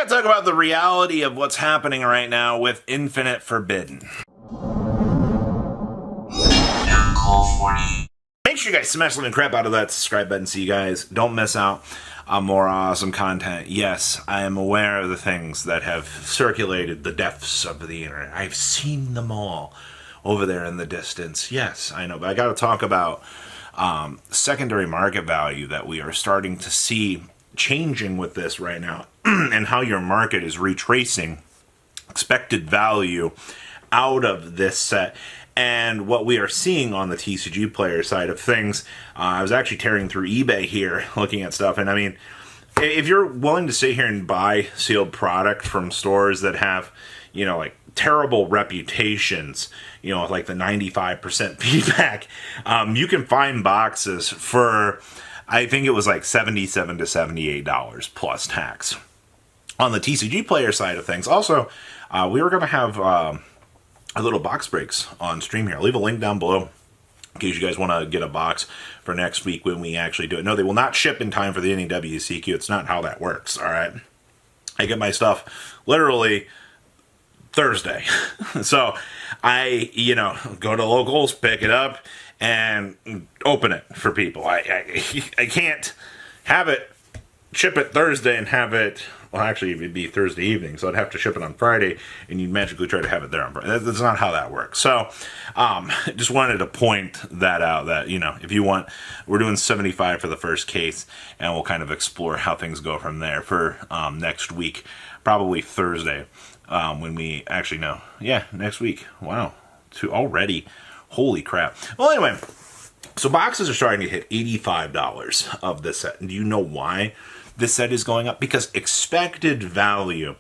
gotta talk about the reality of what's happening right now with Infinite Forbidden. Make sure you guys smash the crap out of that subscribe button so you guys don't miss out on more awesome content. Yes, I am aware of the things that have circulated the depths of the internet. I've seen them all over there in the distance. Yes, I know, but I gotta talk about secondary market value that we are starting to see changing with this right now and how your market is retracing expected value out of this set. And what we are seeing on the TCG player side of things, I was actually tearing through eBay here looking at stuff, and I mean, if you're willing to sit here and buy sealed product from stores that have, you know, like terrible reputations, you know, like the 95% feedback, you can find boxes for, I think it was like $77 to $78 plus tax. On the TCG player side of things, also, we were going to have a little box breaks on stream here. I'll leave a link down below in case you guys want to get a box for next week when we actually do it. No, they will not ship in time for the NAWCQ. It's not how that works, all right? I get my stuff literally Thursday. So I, you know, go to locals, pick it up, and open it for people. I can't have it, ship it Thursday and have it, well, actually, it'd be Thursday evening, so I'd have to ship it on Friday, and you'd magically try to have it there on Friday. That's not how that works. So, just wanted to point that out, that, you know, if you want, we're doing 75 for the first case, and we'll kind of explore how things go from there for next week, probably Thursday, when we actually know. Yeah, next week. Wow. Already. Holy crap. Well, anyway, so boxes are starting to hit $85 of this set. And do you know why this set is going up? Because expected value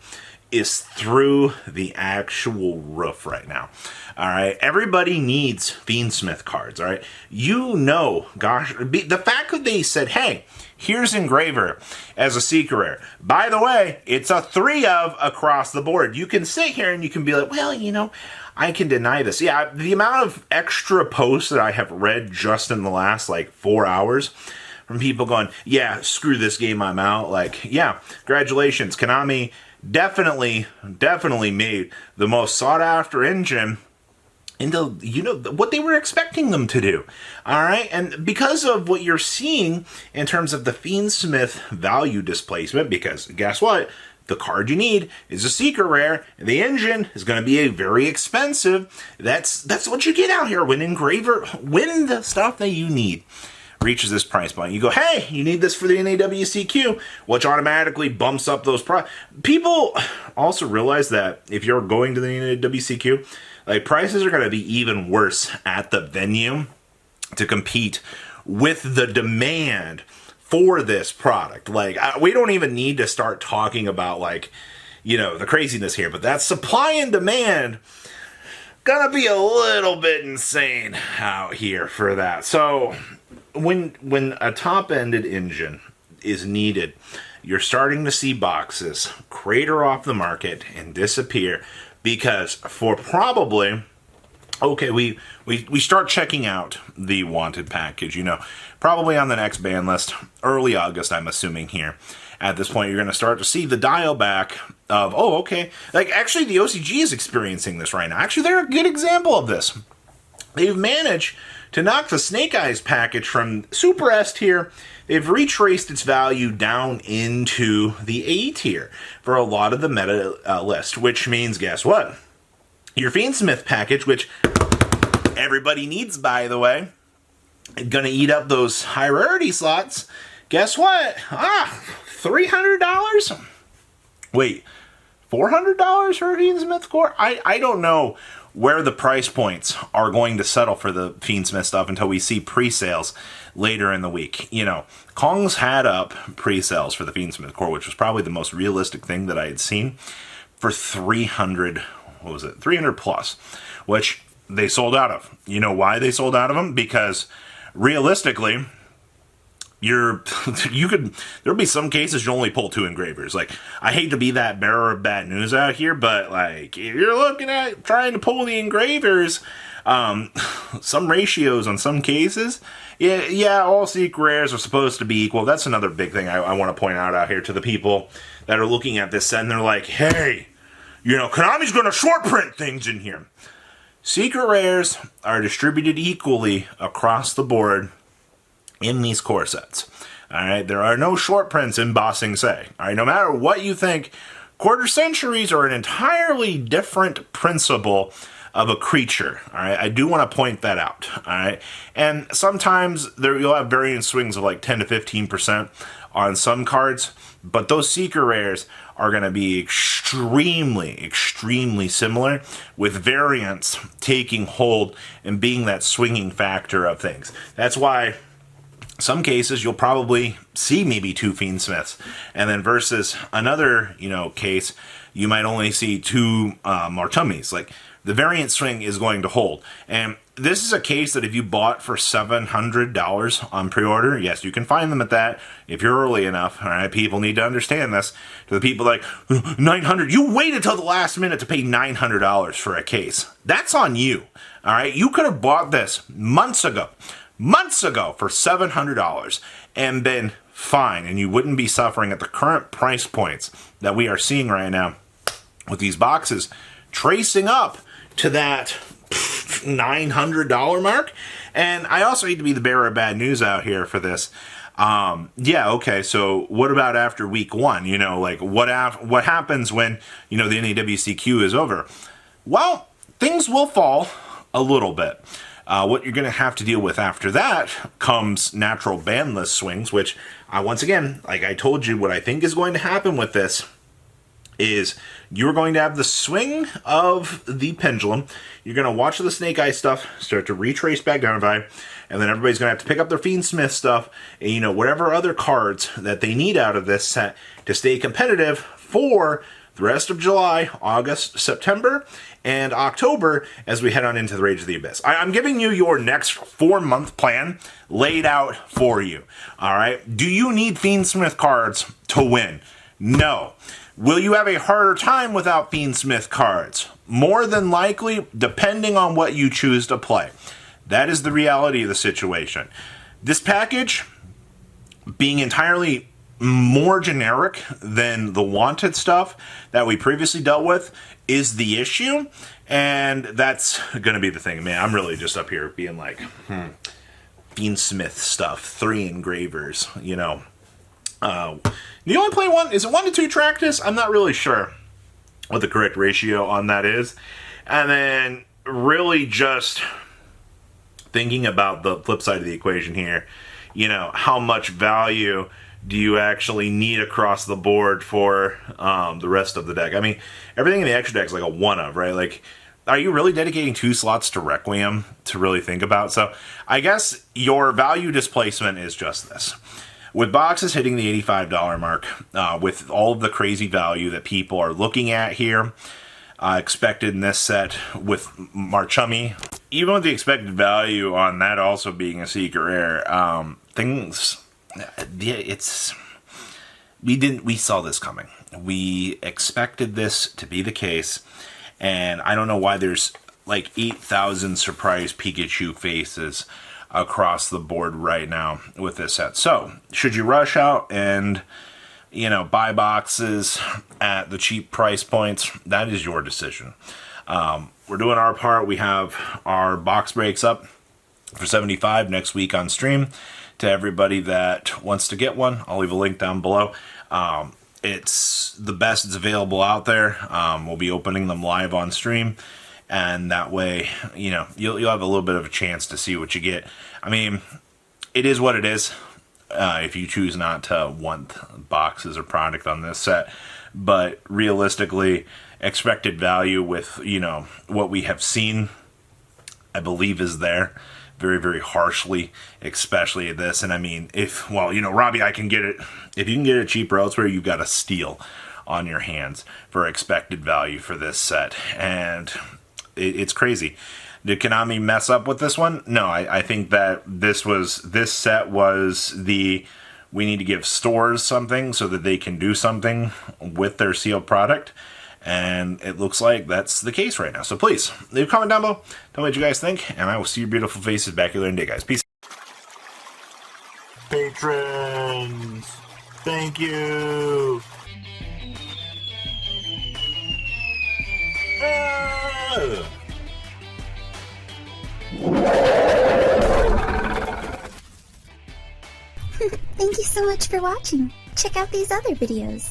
is through the actual roof right now. All right, everybody needs Fiendsmith cards. All right, you know, gosh, the fact that they said, "Hey, here's Engraver as a secret rare." By the way, it's a 3 of across the board. You can sit here and you can be like, "Well, you know, I can deny this." Yeah, the amount of extra posts that I have read just in the last like 4 hours from people going, "Yeah, screw this game, I'm out." Like, yeah, congratulations, Konami definitely made the most sought after engine into, you know, what they were expecting them to do. All right, and because of what you're seeing in terms of the Fiendsmith value displacement, because guess what? The card you need is a secret rare, and the engine is going to be a very expensive. That's what you get out here when the stuff that you need reaches this price point. You go, "Hey, you need this for the NAWCQ," which automatically bumps up those prices. People also realize that if you're going to the NAWCQ, like, prices are going to be even worse at the venue to compete with the demand for this product. Like, we don't even need to start talking about, like, you know, the craziness here, but that supply and demand gonna be a little bit insane out here for that. So when a top-ended engine is needed, you're starting to see boxes crater off the market and disappear because for probably, okay, we start checking out the wanted package, you know, probably on the next ban list, early August, I'm assuming here. At this point, you're going to start to see the dial back of, oh, okay. Like, actually, the OCG is experiencing this right now. Actually, they're a good example of this. They've managed to knock the Snake Eyes package from Super S tier. They've retraced its value down into the A tier for a lot of the meta list, which means, guess what? Your Fiendsmith package, which everybody needs, by the way, going to eat up those high rarity slots. Guess what? $300? Wait, $400 for a Fiendsmith core? I don't know where the price points are going to settle for the Fiendsmith stuff until we see pre-sales later in the week. You know, Kong's had up pre-sales for the Fiendsmith core, which was probably the most realistic thing that I had seen, for 300, what was it, 300 plus, which they sold out of. You know why they sold out of them? Because realistically, there'll be some cases you only pull 2 engravers. Like, I hate to be that bearer of bad news out here, but like, if you're looking at trying to pull the engravers, some ratios on some cases, Yeah, all secret rares are supposed to be equal. That's another big thing I want to point out here to the people that are looking at this set and they're like, hey, Konami's going to short print things in here. Secret rares are distributed equally across the board in these core sets. Alright, there are no short prints in Ba Sing Se. Alright, no matter what you think, quarter centuries are an entirely different principle of a creature. Alright, I do want to point that out. Alright, and sometimes you'll have variant swings of like 10 to 15% on some cards, but those secret rares are going to be extremely similar, with variants taking hold and being that swinging factor of things. That's why some cases you'll probably see maybe 2 Fiendsmiths, and then versus another case you might only see 2 Martummis. Like, the variant swing is going to hold. And this is a case that if you bought for $700 on pre-order, yes, you can find them at that if you're early enough. All right, people need to understand this. To the people like, $900, you waited till the last minute to pay $900 for a case. That's on you. All right, you could have bought this months ago for $700 and been fine, and you wouldn't be suffering at the current price points that we are seeing right now with these boxes tracing up to that $900 mark. And I also hate to be the bearer of bad news out here for this. Yeah, okay, so what about after week 1? Like, what happens when, the NAWCQ is over? Well, things will fall a little bit. What you're going to have to deal with after that comes natural ban list swings, which, once again, like I told you, what I think is going to happen with this is you're going to have the swing of the pendulum. You're going to watch the Snake Eye stuff start to retrace back down by, and then everybody's going to have to pick up their Fiendsmith stuff and, whatever other cards that they need out of this set to stay competitive for the rest of July, August, September, and October as we head on into the Rage of the Abyss. I'm giving you your next 4-month plan laid out for you. All right? Do you need Fiendsmith cards to win? No. Will you have a harder time without Fiendsmith cards? More than likely, depending on what you choose to play. That is the reality of the situation. This package, being entirely more generic than the wanted stuff that we previously dealt with, is the issue, and that's going to be the thing. Man, I'm really just up here being like, Fiendsmith stuff, 3 engravers, Do you only play one? Is it 1 to 2 Tractus? I'm not really sure what the correct ratio on that is. And then really just thinking about the flip side of the equation here, how much value do you actually need across the board for the rest of the deck? I mean, everything in the extra deck is like a one of, right? Like, are you really dedicating 2 slots to Requiem to really think about? So I guess your value displacement is just this. With boxes hitting the $85 mark, with all of the crazy value that people are looking at here, expected in this set with Marchummy, even with the expected value on that also being a secret rare, we saw this coming. We expected this to be the case, and I don't know why there's like 8,000 surprise Pikachu faces across the board right now with this set. So, should you rush out and, buy boxes at the cheap price points? That is your decision. We're doing our part. We have our box breaks up for $75 next week on stream. To everybody that wants to get one, I'll leave a link down below. It's the best that's available out there. We'll be opening them live on stream. And that way, you'll have a little bit of a chance to see what you get. I mean, it is what it is. If you choose not to want boxes or product on this set, but realistically, expected value with what we have seen, I believe is there very, very harshly, especially at this. And I mean, Robbie, I can get it. If you can get it cheaper elsewhere, you've got a steal on your hands for expected value for this set. And it's crazy. Did Konami mess up with this one? No, I think that this set was we need to give stores something so that they can do something with their sealed product. And it looks like that's the case right now. So please, leave a comment down below. Tell me what you guys think. And I will see your beautiful faces back here later today, guys. Peace. patrons. Thank you. Thank you so much for watching. Check out these other videos.